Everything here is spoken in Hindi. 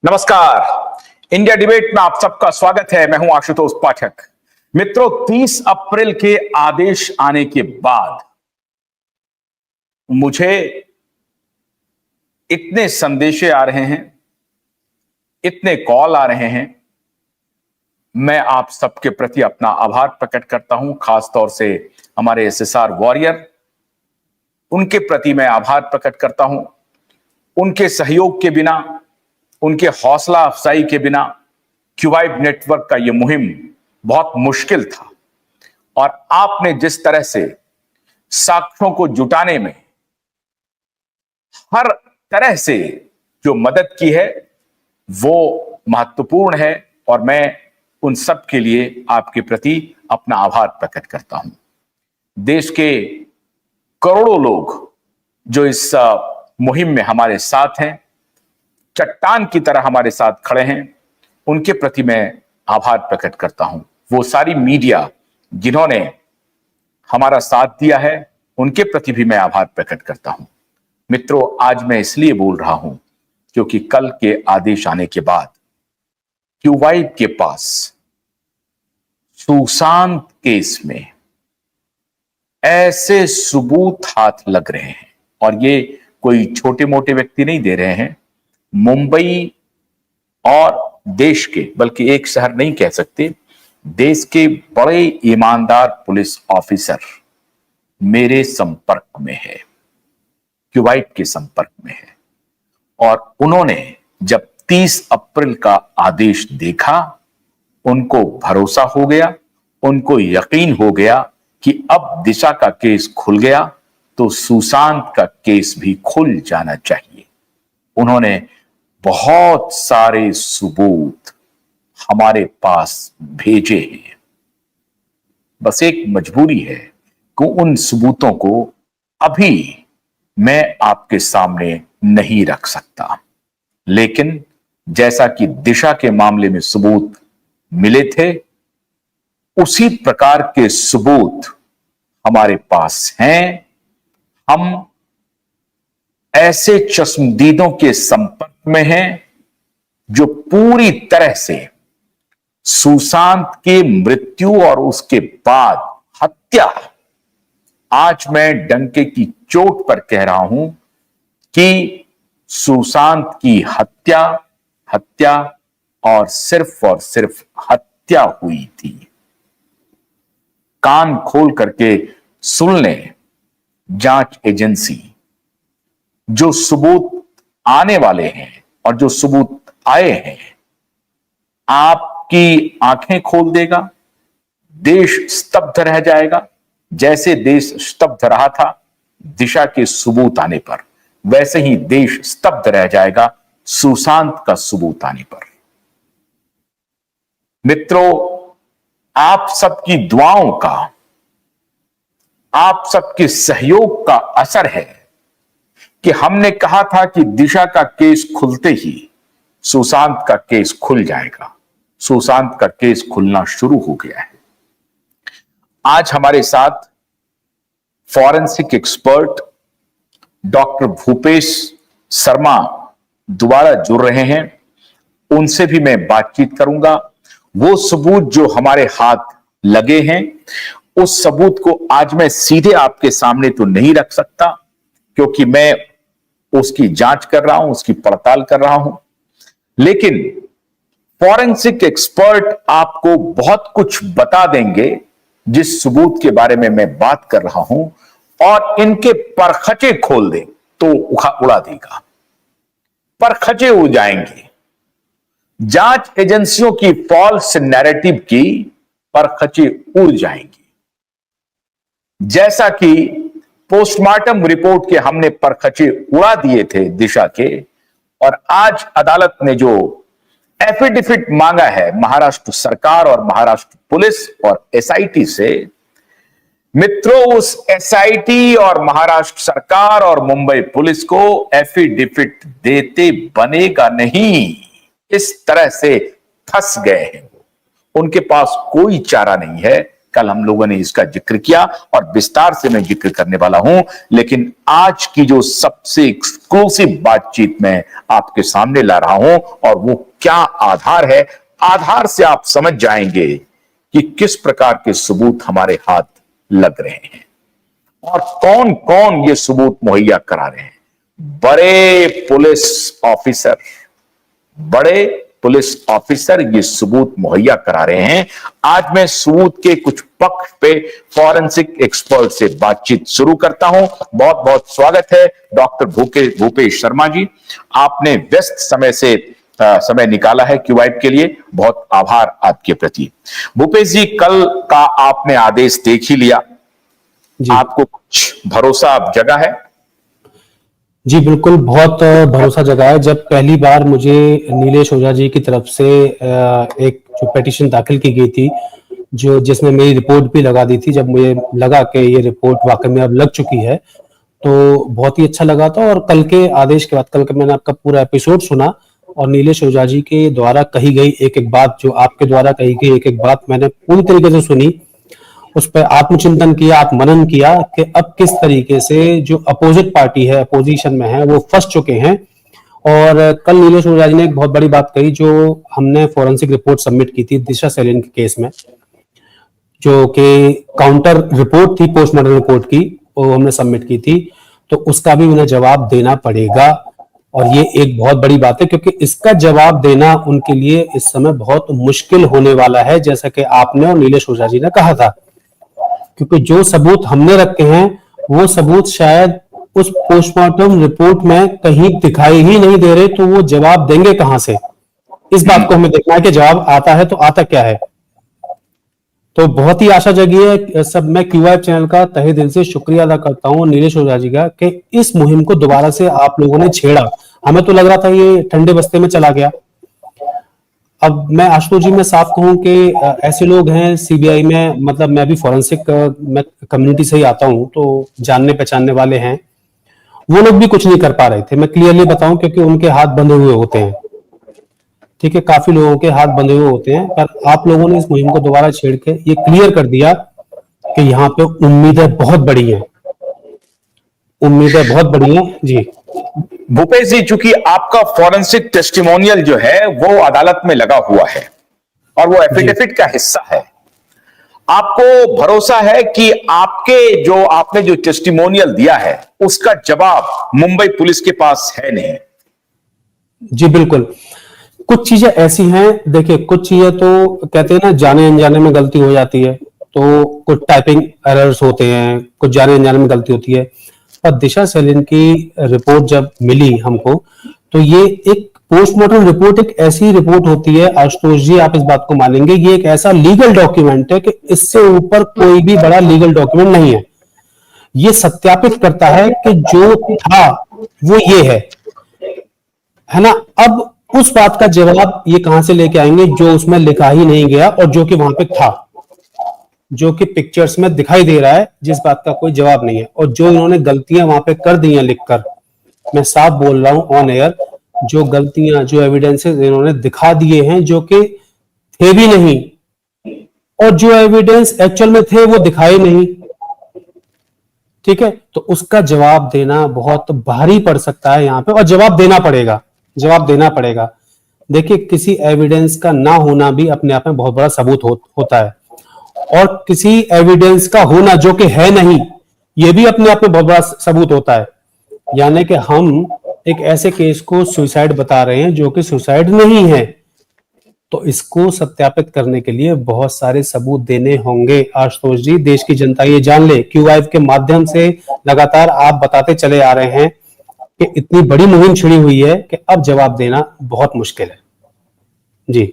नमस्कार। इंडिया डिबेट में आप सबका स्वागत है। मैं हूं आशुतोष पाठक। मित्रों, 30 अप्रैल के आदेश आने के बाद मुझे इतने संदेशे आ रहे हैं, इतने कॉल आ रहे हैं। मैं आप सबके प्रति अपना आभार प्रकट करता हूं। खासतौर से हमारे एसएसआर वॉरियर, उनके प्रति मैं आभार प्रकट करता हूं। उनके सहयोग के बिना, उनके हौसला अफजाई के बिना क्यूवाइब नेटवर्क का यह मुहिम बहुत मुश्किल था। और आपने जिस तरह से साक्ष्यों को जुटाने में हर तरह से जो मदद की है वो महत्वपूर्ण है, और मैं उन सब के लिए आपके प्रति अपना आभार प्रकट करता हूं। देश के करोड़ों लोग जो इस मुहिम में हमारे साथ हैं, चट्टान की तरह हमारे साथ खड़े हैं, उनके प्रति मैं आभार प्रकट करता हूं। वो सारी मीडिया जिन्होंने हमारा साथ दिया है, उनके प्रति भी मैं आभार प्रकट करता हूं। मित्रों, आज मैं इसलिए बोल रहा हूं क्योंकि कल के आदेश आने के बाद क्यूवाइब के पास सुशांत केस में ऐसे सबूत हाथ लग रहे हैं, और ये कोई छोटे मोटे व्यक्ति नहीं दे रहे हैं। मुंबई और देश के, बल्कि एक शहर नहीं कह सकते, देश के बड़े ईमानदार पुलिस ऑफिसर मेरे संपर्क में है, क्यूवाइब के संपर्क में है। और उन्होंने जब 30 अप्रैल का आदेश देखा, उनको भरोसा हो गया, उनको यकीन हो गया कि अब दिशा का केस खुल गया तो सुशांत का केस भी खुल जाना चाहिए। उन्होंने बहुत सारे सबूत हमारे पास भेजे हैं। बस एक मजबूरी है कि उन सबूतों को अभी मैं आपके सामने नहीं रख सकता, लेकिन जैसा कि दिशा के मामले में सबूत मिले थे, उसी प्रकार के सबूत हमारे पास हैं। हम ऐसे चश्मदीदों के संपर्क में हैं जो पूरी तरह से सुशांत की मृत्यु और उसके बाद हत्या, आज मैं डंके की चोट पर कह रहा हूं कि सुशांत की हत्या और सिर्फ हत्या हुई थी। कान खोल करके सुन लें, जांच एजेंसी, जो सबूत आने वाले हैं और जो सबूत आए हैं, आपकी आंखें खोल देगा। देश स्तब्ध रह जाएगा। जैसे देश स्तब्ध रहा था दिशा के सबूत आने पर, वैसे ही देश स्तब्ध रह जाएगा सुशांत का सबूत आने पर। मित्रों, आप सबकी दुआओं का, आप सबके सहयोग का असर है कि हमने कहा था कि दिशा का केस खुलते ही सुशांत का केस खुल जाएगा। सुशांत का केस खुलना शुरू हो गया है। आज हमारे साथ forensic expert doctor Bhupesh Sharma दोबारा जुड़ रहे हैं। उनसे भी मैं बातचीत करूंगा। वो सबूत जो हमारे हाथ लगे हैं, उस सबूत को आज मैं सीधे आपके सामने तो नहीं रख सकता, क्योंकि मैं उसकी जांच कर रहा हूं, उसकी पड़ताल कर रहा हूं। लेकिन फॉरेंसिक एक्सपर्ट आपको बहुत कुछ बता देंगे जिस सबूत के बारे में मैं बात कर रहा हूं, और इनके परखचे खोल दे तो उड़ा देगा। परखचे उड़ जाएंगे। जांच एजेंसियों की फॉल्स नैरेटिव की परखचे उड़ जाएंगी। जैसा कि पोस्टमार्टम रिपोर्ट के हमने परखचे उड़ा दिए थे दिशा के, और आज अदालत ने जो एफिडेविट मांगा है महाराष्ट्र सरकार और महाराष्ट्र पुलिस और एसआईटी से, मित्रों, उस एसआईटी और महाराष्ट्र सरकार और मुंबई पुलिस को एफिडेविट देते बनेगा नहीं। इस तरह से फंस गए हैं वो। उनके पास कोई चारा नहीं है कल हम लोगों ने इसका जिक्र किया और विस्तार से मैं जिक्र करने वाला हूं, लेकिन आज की जो सबसे एक्सक्लूसिव बातचीत मैं आपके सामने ला रहा हूं और वो क्या आधार है, आधार से आप समझ जाएंगे कि किस प्रकार के सबूत हमारे हाथ लग रहे हैं और कौन कौन ये सबूत मुहैया करा रहे हैं। बड़े पुलिस ऑफिसर ये सबूत मुहैया करा रहे हैं। आज मैं सबूत के कुछ पक्ष पे फॉरेंसिक एक्सपर्ट से बातचीत शुरू करता हूं। बहुत बहुत स्वागत है डॉक्टर भूपेश शर्मा जी, आपने व्यस्त समय निकाला है क्यूवाइब के लिए, बहुत आभार आपके प्रति। भूपेश जी, कल का आपने आदेश देख ही लिया, आपको कुछ भरोसा अब जगा है? जी बिल्कुल, बहुत भरोसा जगा है। जब पहली बार मुझे नीलेश ओझा जी की तरफ से एक जो पिटीशन दाखिल की गई थी, जो जिसमें मेरी रिपोर्ट भी लगा दी थी, जब मुझे लगा कि ये रिपोर्ट वाकई में अब लग चुकी है तो बहुत ही अच्छा लगा था। और कल के आदेश के बाद, कल के मैंने आपका पूरा एपिसोड सुना और नीलेश ओझा जी के द्वारा कही गई एक एक बात, जो आपके द्वारा कही गई एक एक बात मैंने पूरी तरीके से सुनी, उस पर आत्मचिंतन किया, आत्मनन किया कि अब किस तरीके से जो अपोजिट पार्टी है, अपोजिशन में है, वो फंस चुके हैं। और कल नीलेश ओझा जी ने एक बहुत बड़ी बात कही, जो हमने फॉरेंसिक रिपोर्ट सबमिट की थी दिशा सैलिन के केस में, जो कि काउंटर रिपोर्ट थी पोस्टमार्टम रिपोर्ट की, वो हमने सबमिट की थी, तो उसका भी उन्हें जवाब देना पड़ेगा। और ये एक बहुत बड़ी बात है, क्योंकि इसका जवाब देना उनके लिए इस समय बहुत मुश्किल होने वाला है, जैसा कि आपने और नीलेश ओझा जी ने कहा था। क्योंकि जो सबूत हमने रखे हैं वो सबूत शायद उस पोस्टमार्टम रिपोर्ट में कहीं दिखाई ही नहीं दे रहे, तो वो जवाब देंगे कहां से? इस बात को हमें देखना है कि जवाब आता है तो आता क्या है। तो बहुत ही आशा जगी है। सब मैं क्यूआईब चैनल का तहे दिल से शुक्रिया अदा करता हूं नीलेश ओझा जी का कि इस मुहिम को दोबारा से आप लोगों ने छेड़ा। हमें तो लग रहा था ये ठंडे बस्ते में चला गया। अब मैं आशुतोष जी में साफ कहूं कि ऐसे लोग हैं सीबीआई में, मतलब मैं भी फॉरेंसिक मैं कम्युनिटी से ही आता हूं, तो जानने पहचानने वाले हैं, वो लोग भी कुछ नहीं कर पा रहे थे। मैं क्लियरली बताऊं, क्योंकि उनके हाथ बंधे हुए होते हैं, ठीक है, काफी लोगों के हाथ बंधे हुए होते हैं। पर आप लोगों ने इस मुहिम को दोबारा छेड़ के ये क्लियर कर दिया कि यहाँ पे उम्मीदें बहुत बड़ी हैं, उम्मीदें बहुत बड़ी हैं। जी भूपेश जी, चूंकि आपका फॉरेंसिक टेस्टिमोनियल जो है वो अदालत में लगा हुआ है और वो एफिडेविट का हिस्सा है, आपको भरोसा है कि आपने जो टेस्टिमोनियल दिया है उसका जवाब मुंबई पुलिस के पास है नहीं? जी बिल्कुल। कुछ चीजें ऐसी हैं, देखिए, कुछ चीजें तो कहते हैं ना, जाने अनजाने में गलती हो जाती है, तो कुछ टाइपिंग एरर्स होते हैं, कुछ जाने अनजाने में गलती होती है। और दिशा सैलिन की रिपोर्ट जब मिली हमको, तो ये एक पोस्टमार्टम रिपोर्ट एक ऐसी रिपोर्ट होती है, आशुतोष जी आप इस बात को मानेंगे, ये एक ऐसा लीगल डॉक्यूमेंट है कि इससे ऊपर कोई भी बड़ा लीगल डॉक्यूमेंट नहीं है। ये सत्यापित करता है कि जो था वो ये है ना। अब उस बात का जवाब ये कहां से लेके आएंगे जो उसमें लिखा ही नहीं गया और जो कि वहां पे था, जो कि पिक्चर्स में दिखाई दे रहा है, जिस बात का कोई जवाब नहीं है। और जो इन्होंने गलतियां वहां पे कर दी हैं लिखकर, मैं साफ बोल रहा हूं ऑन एयर, जो गलतियां, जो एविडेंसेस इन्होंने दिखा दिए हैं जो कि थे भी नहीं, और जो एविडेंस एक्चुअल में थे वो दिखाए नहीं, ठीक है, तो उसका जवाब देना बहुत भारी पड़ सकता है यहाँ पे, और जवाब देना पड़ेगा, जवाब देना पड़ेगा। देखिए, किसी एविडेंस का ना होना भी अपने आप में बहुत बड़ा सबूत होता है, और किसी एविडेंस का होना जो कि है नहीं, यह भी अपने आप में बहुत बड़ा सबूत होता है। यानी कि हम एक ऐसे केस को सुसाइड बता रहे हैं जो कि सुसाइड नहीं है, तो इसको सत्यापित करने के लिए बहुत सारे सबूत देने होंगे आशुतोष जी। देश की जनता ये जान ले, क्यूआईब के माध्यम से लगातार आप बताते चले आ रहे हैं कि इतनी बड़ी मुहिम छिड़ी हुई है कि अब जवाब देना बहुत मुश्किल है। जी